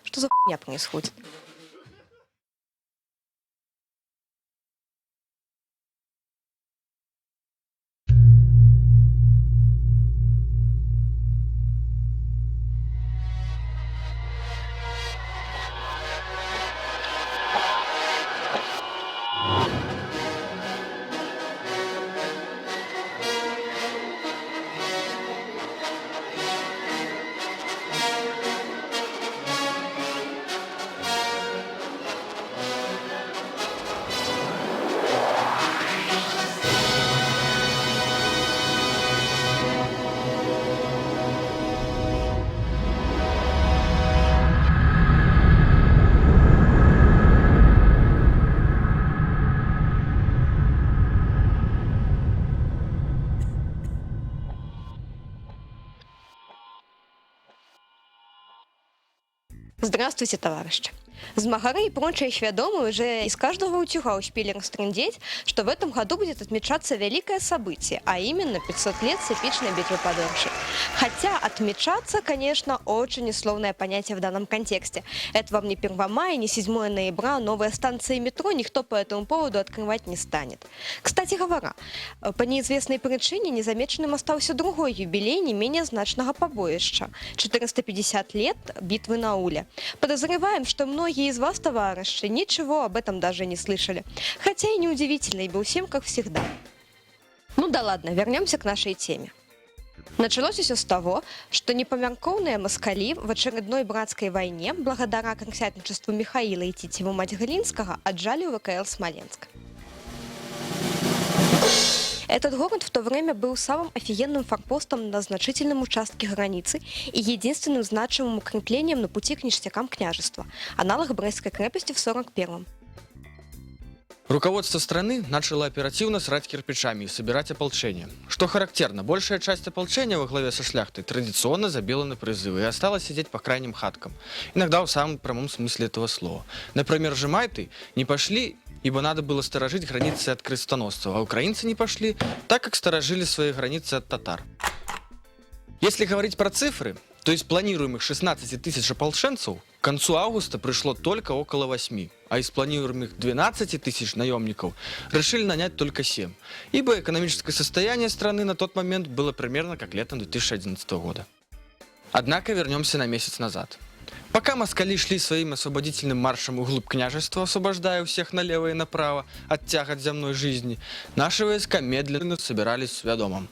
Что за хуйня происходит? Здравствуйте, товарищи! Змагары и прочие сведомые уже из каждого утюга успели растрындеть, что в этом году будет отмечаться великое событие, а именно 500 лет с эпичной битвы под Оршей. Хотя отмечаться, конечно, очень несложное понятие в данном контексте. Это вам не 1 мая, не 7 ноября, новые станции метро никто по этому поводу открывать не станет. Кстати говоря, по неизвестной причине незамеченным остался другой юбилей не менее значного побоища – 450 лет битвы на Уле. Подозреваем, что многие из вас, товарищи, ничего об этом даже не слышали. Хотя и неудивительно, ибо всем как всегда. Ну да ладно, вернемся к нашей теме. Началось все с того, что непомерковные москали в очередной братской войне, благодаря консятничеству Михаила и Титьеву мать Глинского, отжали у ВКЛ Смоленск. Этот город в то время был самым офигенным форпостом на значительном участке границы и единственным значимым укреплением на пути к ништякам княжества, аналог Брестской крепости в 41-м. Руководство страны начало оперативно срать кирпичами и собирать ополчение. Что характерно, большая часть ополчения во главе со шляхтой традиционно забила на призывы и осталась сидеть по крайним хаткам, иногда в самом прямом смысле этого слова. Например, жемайты не пошли, ибо надо было сторожить границы от крестоносцев, а украинцы не пошли, так как сторожили свои границы от татар. Если говорить про цифры, то из планируемых 16 тысяч ополченцев к концу августа пришло только около 8, а из планируемых 12 тысяч наемников решили нанять только 7, ибо экономическое состояние страны на тот момент было примерно как летом 2011 года. Однако вернемся на месяц назад. Пока москали шли своим освободительным маршем вглубь княжества, освобождая всех налево и направо от тягот земной жизни, наши войска медленно собирались с Свядомом.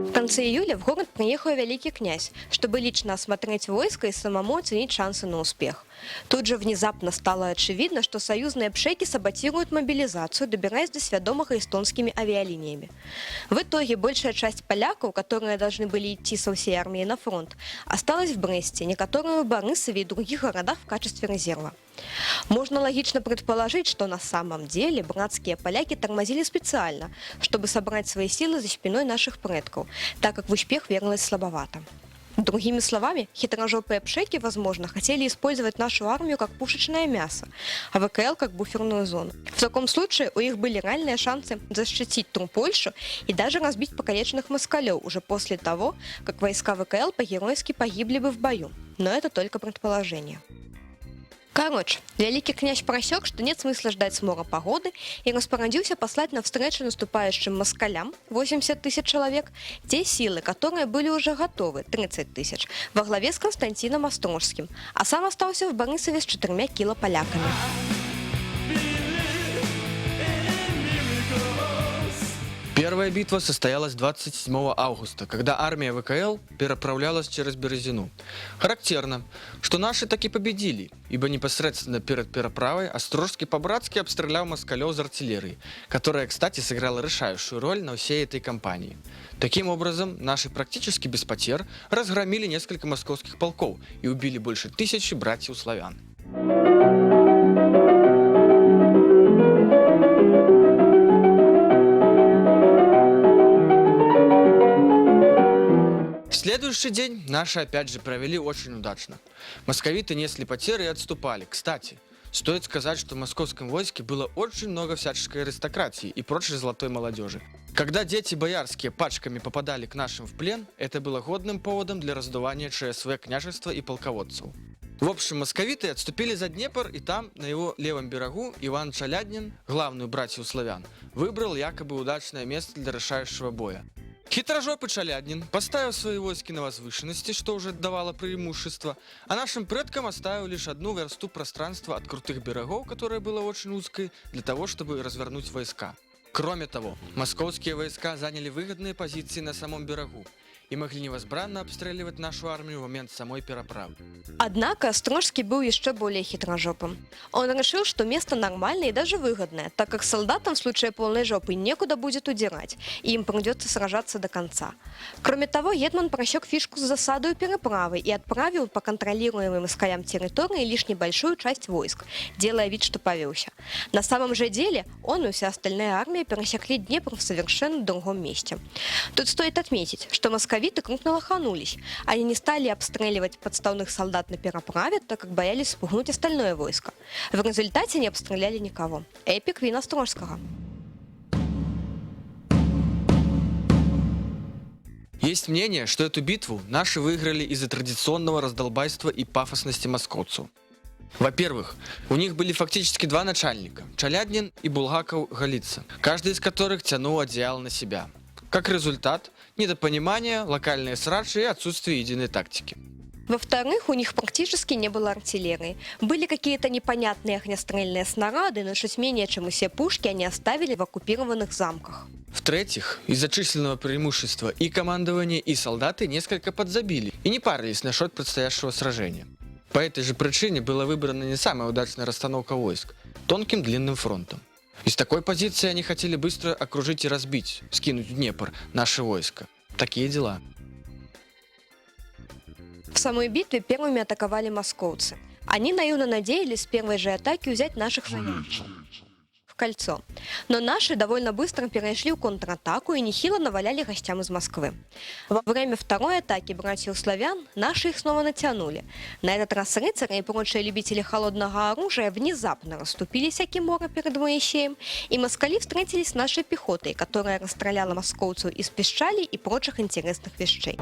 В конце июля в город приехал великий князь, чтобы лично осмотреть войско и самому оценить шансы на успех. Тут же внезапно стало очевидно, что союзные пшеки саботируют мобилизацию, добираясь до Свядомого эстонскими авиалиниями. В итоге большая часть поляков, которые должны были идти со всей армией на фронт, осталась в Бресте, некоторые в Борисове и других городах в качестве резерва. Можно логично предположить, что на самом деле братские поляки тормозили специально, чтобы собрать свои силы за спиной наших предков, так как в успех верилось слабовато. Другими словами, хитрожопые пшеки, возможно, хотели использовать нашу армию как пушечное мясо, а ВКЛ как буферную зону. В таком случае у них были реальные шансы защитить Польшу и даже разбить покалеченных москалев уже после того, как войска ВКЛ по-геройски погибли бы в бою. Но это только предположение. Короче, великий князь просек, что нет смысла ждать смора погоды, и распорядился послать навстречу наступающим москалям, 80 тысяч человек, те силы, которые были уже готовы, 30 тысяч, во главе с Константином Острожским, а сам остался в Борисове с 4 килополяками. Первая битва состоялась 27 августа, когда армия ВКЛ переправлялась через Березину. Характерно, что наши таки победили, ибо непосредственно перед переправой Острожский по-братски обстрелял москалев из артиллерии, которая, кстати, сыграла решающую роль на всей этой кампании. Таким образом, наши практически без потерь разгромили несколько московских полков и убили больше 1000 братьев-славян. Следующий день наши опять же провели очень удачно. Московиты несли потери и отступали. Кстати, Стоит сказать, что в московском войске было очень много всяческой аристократии и прочей золотой молодежи. Когда дети боярские пачками попадали к нашим в плен, это было годным поводом для раздувания ЧСВ княжества и полководцев. В общем, московиты отступили за Днепр, и там, на его левом берегу, Иван Чаляднин, главную братьев славян, выбрал якобы удачное место для решающего боя. Хитрожопый Чаляднин поставил свои войски на возвышенности, что уже давало преимущество, а нашим предкам оставил лишь одну версту пространства от крутых берегов, которое было очень узкой, для того, чтобы развернуть войска. Кроме того, московские войска заняли выгодные позиции на самом берегу и могли невозбранно обстреливать нашу армию в момент самой переправы. Однако Острожский был еще более хитрожопым. Он решил, что место нормальное и даже выгодное, так как солдатам в случае полной жопы некуда будет удирать, и им придется сражаться до конца. Кроме того, Гетман просек фишку с засадой переправы и отправил по контролируемым москалям территории лишь небольшую часть войск, делая вид, что повелся. На самом же деле он и вся остальная армия пересекли Днепр в совершенно другом месте. Тут стоит отметить, что московиты крупно лоханулись. Они не стали обстреливать подставных солдат на переправе, так как боялись спугнуть остальное войско. В результате не обстреляли никого. Эпик Вина Острожского. Есть мнение, что эту битву наши выиграли из-за традиционного раздолбайства и пафосности московцев. Во-первых, у них были фактически два начальника – Чаляднин и Булгаков-Голица, каждый из которых тянул одеяло на себя. Как результат – недопонимание, локальные срачи и отсутствие единой тактики. Во-вторых, у них практически не было артиллерии. Были какие-то непонятные огнестрельные снаряды, но чуть менее, чем и все пушки, они оставили в оккупированных замках. В-третьих, из-за численного преимущества и командование, и солдаты несколько подзабили и не парились насчет предстоящего сражения. По этой же причине была выбрана не самая удачная расстановка войск – тонким длинным фронтом. Из такой позиции они хотели быстро окружить и разбить, скинуть в Днепр наши войска. Такие дела. В самой битве первыми атаковали московцы. Они наивно надеялись с первой же атаки взять наших военных в кольцо. Но наши довольно быстро перешли в контратаку и нехило наваляли гостям из Москвы. Во время второй атаки братьев славян наши их снова натянули. На этот раз рыцари и прочие любители холодного оружия внезапно расступились Акимора перед Моисеем, и москали встретились с нашей пехотой, которая расстреляла московцев из пищали и прочих интересных вещей.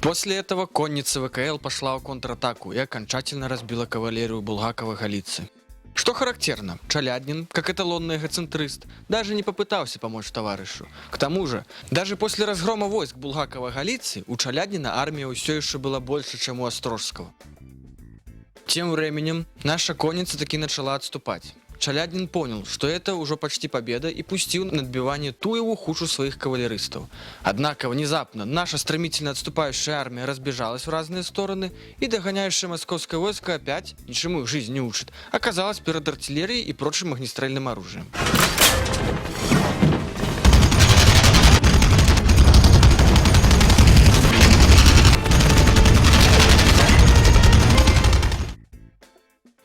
После этого конница ВКЛ пошла в контратаку и окончательно разбила кавалерию Булгакова-Голицы. Что характерно, Чаляднин, как эталонный эгоцентрист, даже не попытался помочь товарищу. К тому же, даже после разгрома войск Булгакова-Голицы у Чаляднина армия все еще была больше, чем у Острожского. Тем временем наша конница таки начала отступать. Чалядин понял, что это уже почти победа, и пустил на отбивание ту его худшую своих кавалеристов. Однако внезапно наша стремительно отступающая армия разбежалась в разные стороны, и догоняющее московское войско опять, ничему их жизнь не учит, оказалось перед артиллерией и прочим огнестрельным оружием.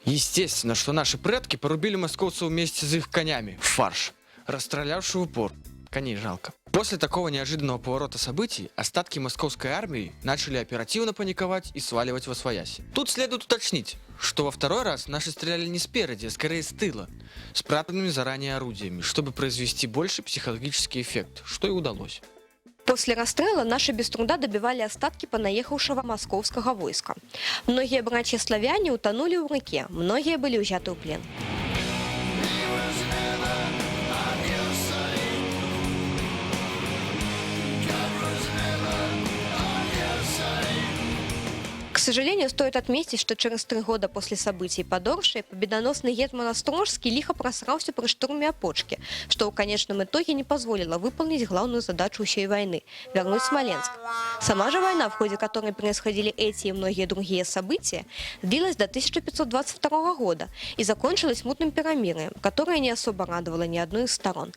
Естественно, что наши предки порубили московцев вместе с их конями в фарш, расстрелявши в упор. Коней жалко. После такого неожиданного поворота событий остатки московской армии начали оперативно паниковать и сваливать восвояси. Тут следует уточнить, что во второй раз наши стреляли не спереди, а скорее с тыла, спрятанными заранее орудиями, чтобы произвести больший психологический эффект, что и удалось. После расстрела наши без труда добивали остатки понаехавшего московского войска. Многие братья-славяне утонули в реке, многие были взяты в плен. К сожалению, стоит отметить, что через 3 года после событий под Оршей победоносный гетман Острожский лихо просрался при штурме Опочки, что в конечном итоге не позволило выполнить главную задачу всей войны – вернуть Смоленск. Сама же война, в ходе которой происходили эти и многие другие события, длилась до 1522 года и закончилась мутным перемирием, которое не особо радовало ни одну из сторон.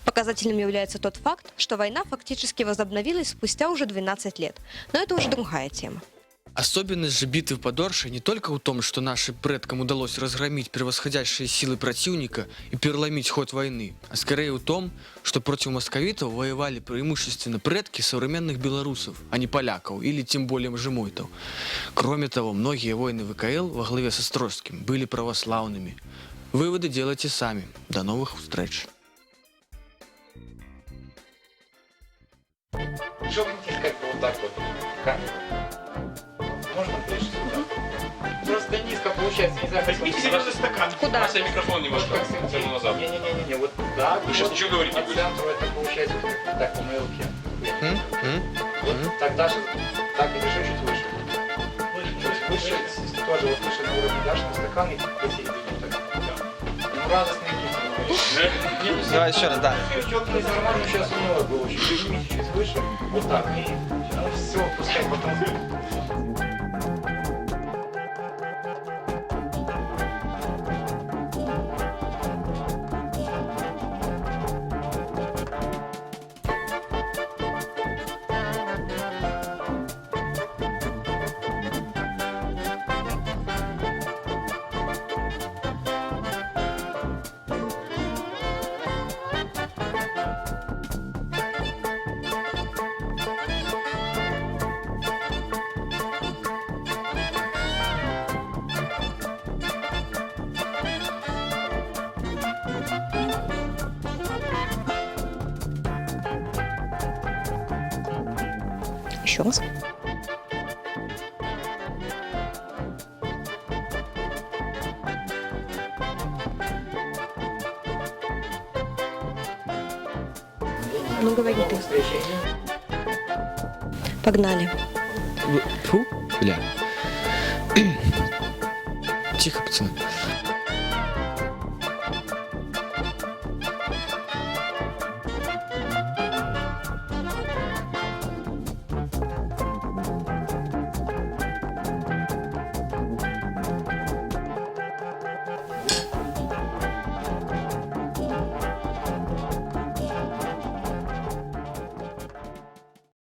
Показательным является тот факт, что война фактически возобновилась спустя уже 12 лет, но это уже другая тема. Особенность же битвы под Оршей не только в том, что нашим предкам удалось разгромить превосходящие силы противника и переломить ход войны, а скорее в том, что против московитов воевали преимущественно предки современных белорусов, а не поляков или тем более жемойтов. Кроме того, многие воины ВКЛ во главе с Острожским были православными. Выводы делайте сами. До новых встреч. Жопнитесь как-то вот так вот в камеру. Можно ближе сюда? Просто низко получается, не знаю, Возьмите серьезный стакан. Куда? Вася, микрофон немножко тяну назад. Не-не-не, вот так. Вы сейчас ничего говорить не По будете. центру это получается вот так по моей руке. Вот так даже, так и держи чуть выше. Выше, тоже вот выше на уровне дашь на стакан и посередине так. Ну радостный гид. Давай еще раз, да. Что-то не нормально сейчас уныло было. Чуть поднимите чуть выше. Вот так. И ну все, пускай потом. Еще раз. Ну, говори ты. Погнали. Фу, бля. Тихо, пацаны.